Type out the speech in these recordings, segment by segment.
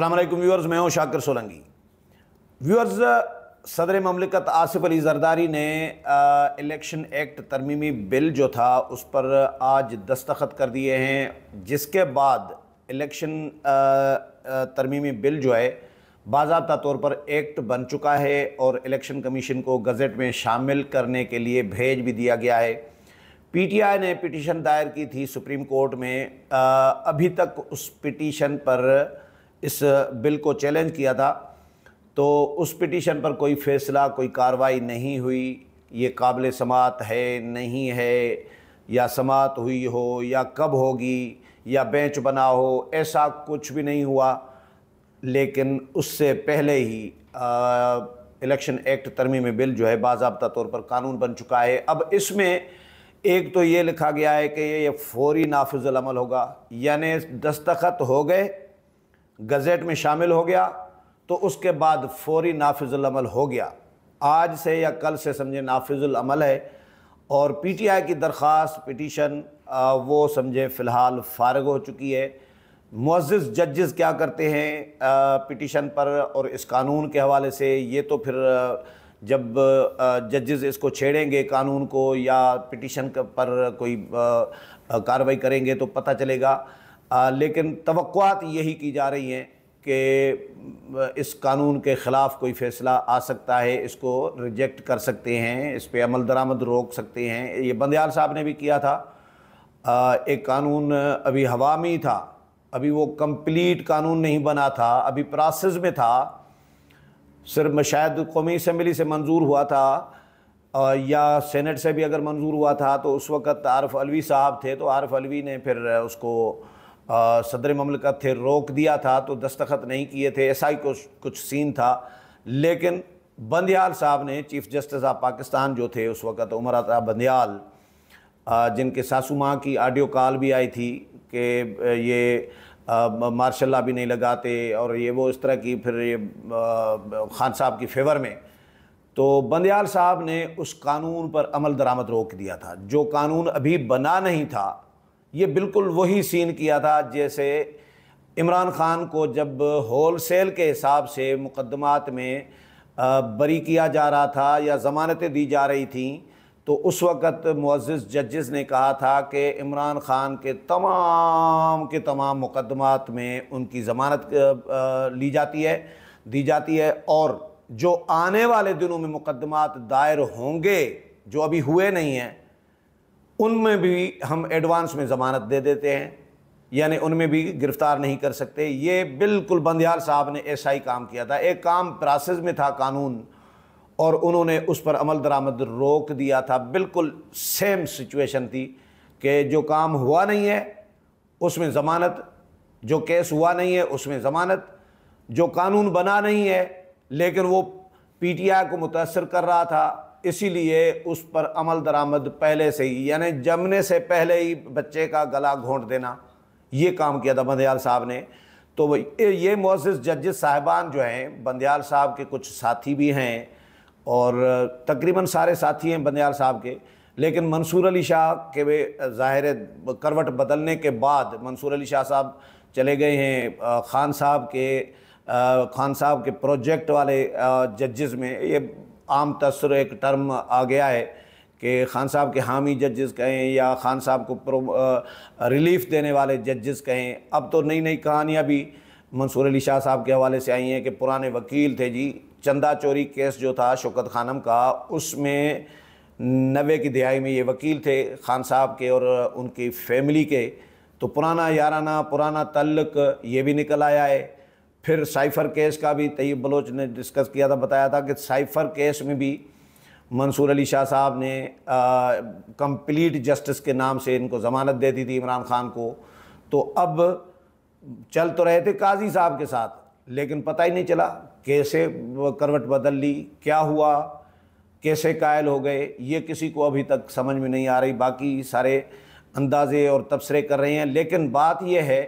अस्सलाम वालेकुम व्यूअर्स, मैं हूं शाकिर सोलंकी। व्यूअर्स, सदर ममलिकत आसिफ अली जरदारी ने इलेक्शन एक्ट तरमीमी बिल जो था उस पर आज दस्तखत कर दिए हैं, जिसके बाद इलेक्शन तरमीमी बिल जो है बाज़ाब्ता तौर पर एक्ट बन चुका है और इलेक्शन कमीशन को गज़ट में शामिल करने के लिए भेज भी दिया गया है। पीटीआई ने पिटीशन दायर की थी सुप्रीम कोर्ट में। अभी तक उस पिटीशन पर इस बिल को चैलेंज किया था, तो उस पिटीशन पर कोई फ़ैसला, कोई कार्रवाई नहीं हुई। ये काबिल समाअत है, नहीं है, या समाअत हुई हो या कब होगी या बेंच बना हो, ऐसा कुछ भी नहीं हुआ। लेकिन उससे पहले ही इलेक्शन एक्ट तरमीमी बिल जो है बाज़ाब्ता तौर पर कानून बन चुका है। अब इसमें एक तो ये लिखा गया है कि ये फ़ौरी नाफिज़ुल अमल होगा, यानी दस्तखत हो गए, गज़ट में शामिल हो गया, तो उसके बाद फ़ौरी नाफिज़ुल अमल हो गया। आज से या कल से समझे नाफिज़ुल अमल है। और पीटीआई की दरख्वास्त पिटीशन वो समझे फ़िलहाल फ़ारिग हो चुकी है। मुअज़्ज़िज़ जजेस क्या करते हैं पिटीशन पर और इस कानून के हवाले से, ये तो फिर जब जजेस इसको छेड़ेंगे कानून को या पिटीशन पर कोई कार्रवाई करेंगे तो पता चलेगा। लेकिन तवक्कुआत यही की जा रही हैं कि इस कानून के ख़िलाफ़ कोई फ़ैसला आ सकता है, इसको रिजेक्ट कर सकते हैं, इस पर अमल दरामद रोक सकते हैं। ये बंदयाल साहब ने भी किया था। एक कानून अभी हवा में ही था, अभी वो कंप्लीट कानून नहीं बना था, अभी प्रोसेस में था, सिर्फ शायद कौमी असम्बली से मंजूर हुआ था या सेनेट से भी अगर मंजूर हुआ था, तो उस वक़्त आरिफ अलवी साहब थे, तो आरिफ अलवी ने फिर उसको सदर ममलिकत थे रोक दिया था, तो दस्तखत नहीं किए थे, ऐसा ही कुछ सीन था। लेकिन बंदयाल साहब ने, चीफ़ जस्टिस ऑफ पाकिस्तान जो थे उस वक़्त, उमर अता बंदयाल, जिनके सासू माँ की ऑडियो कॉल भी आई थी कि ये मार्शल भी नहीं लगाते और ये वो इस तरह की, फिर ये खान साहब की फेवर में, तो बंदयाल साहब ने उस कानून पर अमल दरामद रोक दिया था। जो कानून अभी बना नहीं था, ये बिल्कुल वही सीन किया था जैसे इमरान खान को जब होल सेल के हिसाब से मुकदमात में बरी किया जा रहा था या ज़मानतें दी जा रही थीं, तो उस वक़्त मुअज़्ज़िज़ जजेस ने कहा था कि इमरान खान के तमाम मुकदमात में उनकी ज़मानत ली जाती है, दी जाती है, और जो आने वाले दिनों में मुकदमात दायर होंगे जो अभी हुए नहीं हैं, उनमें भी हम एडवांस में ज़मानत दे देते हैं, यानी उनमें भी गिरफ़्तार नहीं कर सकते। ये बिल्कुल बंदयाल साहब ने ऐसा ही काम किया था। एक काम प्रोसेस में था कानून और उन्होंने उस पर अमल दरामद रोक दिया था। बिल्कुल सेम सिचुएशन थी कि जो काम हुआ नहीं है उसमें ज़मानत, जो केस हुआ नहीं है उसमें ज़मानत, जो कानून बना नहीं है लेकिन वो पीटीआई को मुतासर कर रहा था, इसीलिए उस पर अमल दरामद पहले से ही, यानी जमने से पहले ही बच्चे का गला घोंट देना, ये काम किया था बंदयाल साहब ने। तो ये मुअज़्ज़िज़ जजेस साहिबान जो हैं, बंदयाल साहब के कुछ साथी भी हैं और तकरीबन सारे साथी हैं बंदयाल साहब के, लेकिन मंसूर अली शाह के वे ज़ाहिर करवट बदलने के बाद मंसूर अली शाह साहब चले गए हैं खान साहब के प्रोजेक्ट वाले जजेस में। ये आम तसर एक टर्म आ गया है कि खान साहब के हामी जजेस कहें या खान साहब को रिलीफ देने वाले जजेस कहें। अब तो नई नई कहानियाँ भी मंसूर अली शाह साहब के हवाले से आई हैं कि पुराने वकील थे जी, चंदा चोरी केस जो था शौकत खानम का, उसमें 90 की दिहाई में ये वकील थे खान साहब के और उनकी फैमिली के, तो पुराना याराना, पुराना तल्लक ये भी निकल आया है। फिर साइफ़र केस का भी तैयब बलोच ने डिस्कस किया था, बताया था कि साइफ़र केस में भी मंसूर अली शाह साहब ने कंप्लीट जस्टिस के नाम से इनको ज़मानत दे दी थी इमरान खान को। तो अब चल तो रहे थे काजी साहब के साथ, लेकिन पता ही नहीं चला कैसे करवट बदल ली, क्या हुआ, कैसे कायल हो गए, ये किसी को अभी तक समझ में नहीं आ रही। बाकी सारे अंदाज़े और तबसरे कर रहे हैं, लेकिन बात यह है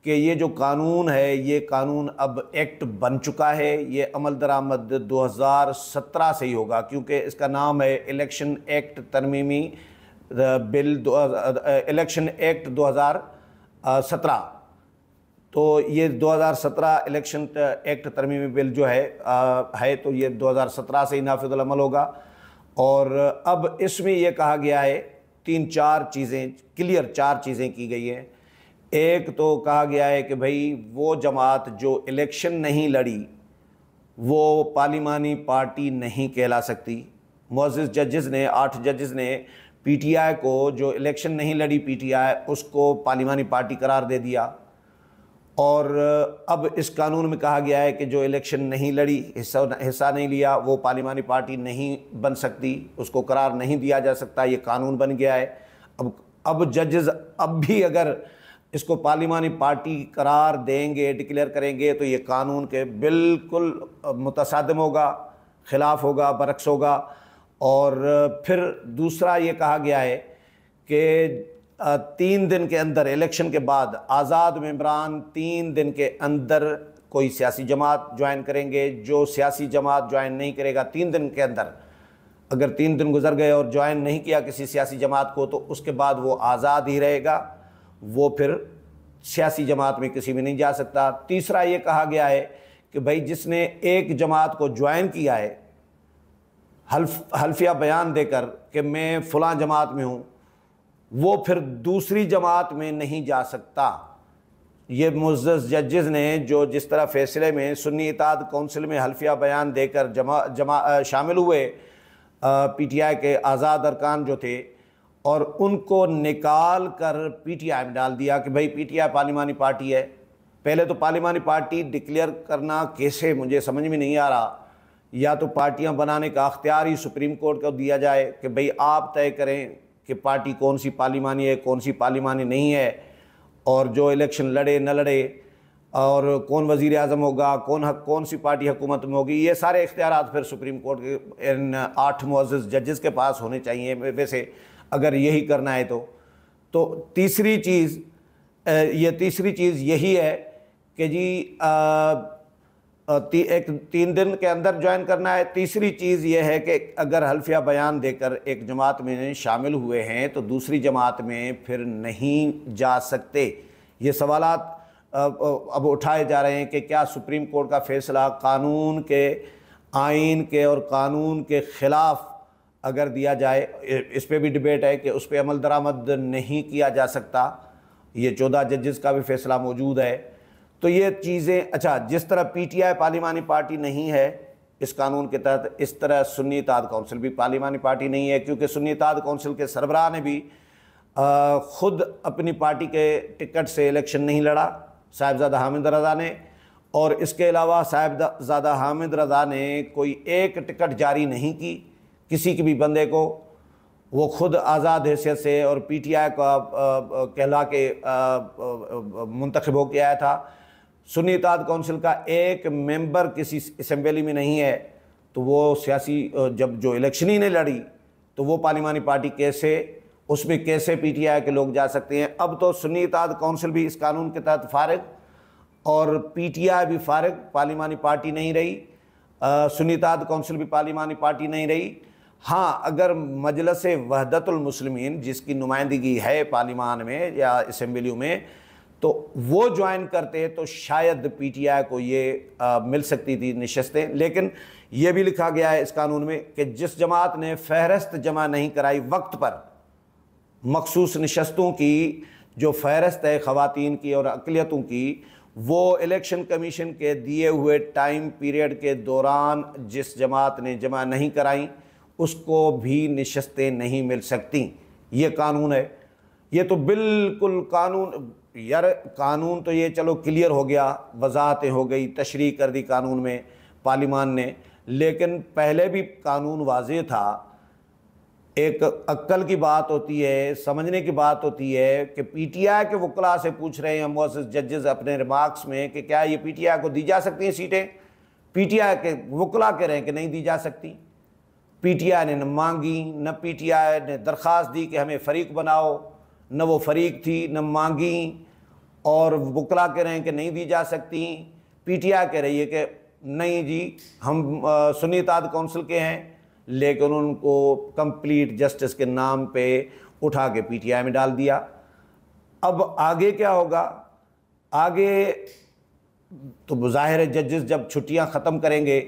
कि ये जो कानून है, ये कानून अब एक्ट बन चुका है। ये अमल दरामद 2017 से ही होगा, क्योंकि इसका नाम है इलेक्शन एक्ट तरमीमी बिल, इलेक्शन एक्ट 2017। तो ये 2017 इलेक्शन एक्ट तरमीमी बिल जो है तो ये 2017 से ही नाफिजुल अमल होगा। और अब इसमें यह कहा गया है 3-4 चीज़ें क्लियर, 4 चीज़ें की गई हैं। एक तो कहा गया है कि भाई वो जमात जो इलेक्शन नहीं लड़ी वो पार्लिमानी पार्टी नहीं कहला सकती। मुअज़्ज़िज़ जजेस ने 8 जजेस ने पीटीआई को, जो इलेक्शन नहीं लड़ी पीटीआई, उसको पार्लिमानी पार्टी करार दे दिया। और अब इस कानून में कहा गया है कि जो इलेक्शन नहीं लड़ी, हिस्सा नहीं लिया, वो पार्लिमानी पार्टी नहीं बन सकती, उसको करार नहीं दिया जा सकता। ये कानून बन गया है। अब जजेस अब भी अगर इसको पार्लिमानी पार्टी करार देंगे, डिक्लेयर करेंगे, तो ये कानून के बिल्कुल मुतसादिम होगा, ख़िलाफ़ होगा, बरक्स होगा। और फिर दूसरा ये कहा गया है कि 3 दिन के अंदर, इलेक्शन के बाद आज़ाद मेंबरान 3 दिन के अंदर कोई सियासी जमात ज्वाइन करेंगे। जो सियासी जमात ज्वाइन नहीं करेगा 3 दिन के अंदर, अगर 3 दिन गुजर गए और ज्वाइन नहीं किया किसी सियासी जमात को, तो उसके बाद वो आज़ाद ही रहेगा, वो फिर सियासी जमात में किसी में नहीं जा सकता। तीसरा ये कहा गया है कि भाई जिसने एक जमात को ज्वाइन किया है हल्फिया बयान देकर कि मैं फ़लाँ जमात में हूँ, वो फिर दूसरी जमात में नहीं जा सकता। ये मुअज़्ज़ज़ जजेस ने जो जिस तरह फ़ैसले में सुन्नी इत्तेहाद कौंसिल में हल्फिया बयान देकर शामिल हुए पीटीआई के आज़ाद अरकान जो थे, और उनको निकाल कर पीटीआई में डाल दिया कि भाई पीटीआई पार्लिमानी पार्टी है। पहले तो पार्लिमानी पार्टी डिक्लेयर करना कैसे, मुझे समझ में नहीं आ रहा। या तो पार्टियां बनाने का अख्तियार ही सुप्रीम कोर्ट को दिया जाए कि भाई आप तय करें कि पार्टी कौन सी पार्लिमानी है, कौन सी पार्लिमानी नहीं है, और जो इलेक्शन लड़े न लड़े, और कौन वज़ीर आज़म होगा, कौन सी पार्टी हुकूमत में होगी, ये सारे इख्तियारात फिर सुप्रीम कोर्ट के इन 8 मुअज़्ज़िज़ जजेस के पास होने चाहिए वैसे, अगर यही करना है तो तीसरी चीज़ यही है कि जी 3 दिन के अंदर ज्वाइन करना है। तीसरी चीज़ ये है कि अगर हल्फिया बयान देकर एक जमात में शामिल हुए हैं तो दूसरी जमात में फिर नहीं जा सकते। ये सवालात अब उठाए जा रहे हैं कि क्या सुप्रीम कोर्ट का फ़ैसला कानून के, आइन के और कानून के ख़िलाफ़ अगर दिया जाए, इस पे भी डिबेट है कि उस पर अमल दरामद नहीं किया जा सकता। ये 14 जजेस का भी फ़ैसला मौजूद है। तो ये चीज़ें, अच्छा, जिस तरह पीटीआई पार्लिमानी पार्टी नहीं है इस कानून के तहत, इस तरह सुन्नी इत्तेहाद कौंसिल भी पार्लिमानी पार्टी नहीं है, क्योंकि सुन्नी इत्तेहाद कौंसिल के सरबराह ने भी ख़ुद अपनी पार्टी के टिकट से इलेक्शन नहीं लड़ा, साहिबजादा हामिद रज़ा ने, और इसके अलावा साहिबजादा हामिद रज़ा ने कोई एक टिकट जारी नहीं की किसी के भी बंदे को। वो ख़ुद आज़ाद हैसियत से और पीटीआई का कहला के मुंतखब होकर आया था। सुन्नी इत्तेहाद कौंसिल का एक मेंबर किसी असम्बली में नहीं है, तो वो सियासी जब जो इलेक्शन ही नहीं लड़ी तो वो पार्लिमानी पार्टी उसमें कैसे पीटीआई के लोग जा सकते हैं। अब तो सुन्नी इत्तेहाद कौंसिल भी इस कानून के तहत फारिग और पीटीआई भी फारिग, पार्लिमानी पार्टी नहीं रही, सुन्नी इत्तेहाद कौंसिल भी पार्लिमानी पार्टी नहीं रही। हाँ, अगर मजलिस वहदतुल मुस्लिमीन जिसकी नुमाइंदगी है पार्लिमान में या असम्बलियों में, तो वो ज्वाइन करते तो शायद पीटीआई को ये मिल सकती थी नशस्तें। लेकिन ये भी लिखा गया है इस कानून में कि जिस जमात ने फहरस्त जमा नहीं कराई वक्त पर, मखसूस नशस्तों की जो फहरस्त है ख़वातीन की और अक़लियतों की, वो इलेक्शन कमीशन के दिए हुए टाइम पीरियड के दौरान जिस जमात ने जमा नहीं कराई उसको भी नशस्तें नहीं मिल सकती। ये कानून है। ये तो बिल्कुल कानून, यार कानून तो ये चलो क्लियर हो गया, वजाहतें हो गई, तशरीह कर दी कानून में पार्लिमान ने, लेकिन पहले भी कानून वाज़ेह था। एक अक्ल की बात होती है, समझने की बात होती है कि पीटीआई के वकला से पूछ रहे हैं मुअज़्ज़िज़ जजेस अपने रिमार्क्स में कि क्या ये पीटीआई को दी जा सकती हैं सीटें। पीटीआई के वकला कह रहे हैं कि नहीं दी जा सकती। पीटीआई ने न मांगी, न पीटीआई ने दरख्वास्त दी कि हमें फ़रीक बनाओ, न वो फ़रीक थी न मांगी, और वकला कह रहे हैं कि नहीं दी जा सकती। पीटीआई कह रही है कि नहीं जी, हम सुन्नी इत्तेहाद कौंसिल के हैं, लेकिन उनको कंप्लीट जस्टिस के नाम पे उठा के पीटीआई में डाल दिया। अब आगे क्या होगा आगे तो ज़ाहिर है जजेस जब छुट्टियां ख़त्म करेंगे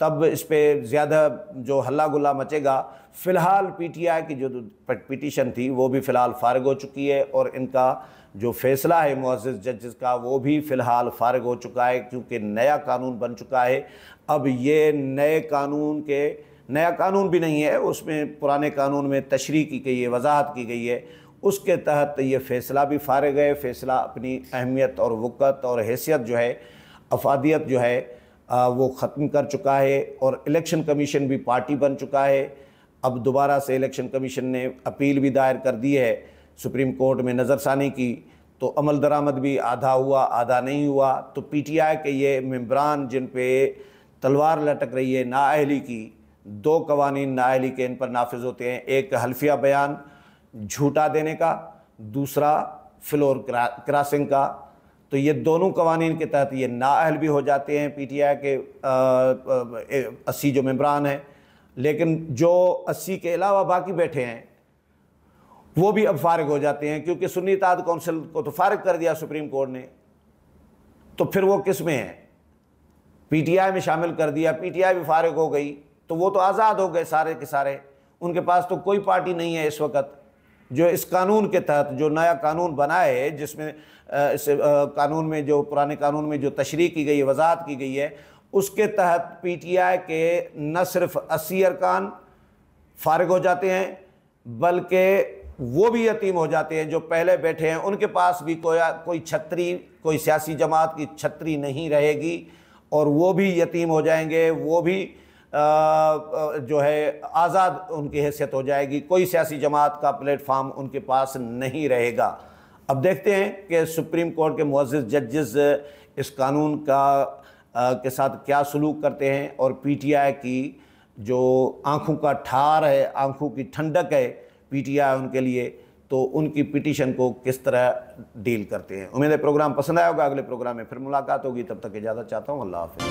तब इस पर ज़्यादा जो हल्ला गुल्ला मचेगा। फ़िलहाल पीटीआई की जो पिटीशन थी वो भी फ़िलहाल फ़ारिग हो चुकी है और इनका जो फ़ैसला है मुअज़्ज़ज़ जजेस का वो भी फ़िलहाल फ़ारिग हो चुका है, क्योंकि नया कानून बन चुका है। अब ये नया कानून भी नहीं है, उसमें पुराने कानून में तशरीह की गई है, वजाहत की गई है, उसके तहत ये फ़ैसला भी फ़ारिग है। फ़ैसला अपनी अहमियत और वक़्त और हैसियत जो है, अफादियत जो है वो ख़त्म कर चुका है और इलेक्शन कमीशन भी पार्टी बन चुका है। अब दोबारा से इलेक्शन कमीशन ने अपील भी दायर कर दी है सुप्रीम कोर्ट में नज़रसानी की, तो अमल दरामद भी आधा हुआ आधा नहीं हुआ। तो पीटीआई के ये मेंबरान जिन पे तलवार लटक रही है नाअहली की, दो कवानीन नाअहली के इन पर नाफिज होते हैं, एक हल्फिया बयान झूठा देने का, दूसरा फ्लोर क्रॉसिंग का। तो ये दोनों कवानीन के तहत ये नाअहल भी हो जाते हैं पीटीआई के 80 जो मेंबरान हैं। लेकिन जो 80 के अलावा बाकी बैठे हैं वो भी अब फारिग हो जाते हैं, क्योंकि सुन्नी इत्तेहाद कौंसिल को तो फारिग कर दिया सुप्रीम कोर्ट ने, तो फिर वो किस में है? पीटीआई में शामिल कर दिया, पीटीआई भी फारिग हो गई, तो वो तो आज़ाद हो गए सारे के सारे। उनके पास तो कोई पार्टी नहीं है इस वक्त जो इस कानून के तहत जो नया कानून बना है, जिसमें इस कानून में जो पुराने कानून में जो तशरीह की गई है, वजाहत की गई है, उसके तहत पीटीआई के न सिर्फ 80 अरकान फारिग हो जाते हैं बल्कि वो भी यतीम हो जाते हैं जो पहले बैठे हैं। उनके पास भी कोई छतरी, कोई सियासी जमात की छतरी नहीं रहेगी और वो भी यतीम हो जाएंगे, वो भी जो है आज़ाद उनकी हैसियत हो जाएगी। कोई सियासी जमात का प्लेटफार्म उनके पास नहीं रहेगा। अब देखते हैं कि सुप्रीम कोर्ट के मुअज़्ज़ज़ जजेस इस कानून के साथ क्या सलूक करते हैं और पीटीआई की जो आंखों का ठार है, आंखों की ठंडक है पीटीआई उनके लिए, तो उनकी पिटीशन को किस तरह डील करते हैं। उम्मीद है प्रोग्राम पसंद आया होगा। अगले प्रोग्राम में फिर मुलाकात होगी, तब तक इजाज़त चाहता हूँ। अल्लाह हाफ़िज़।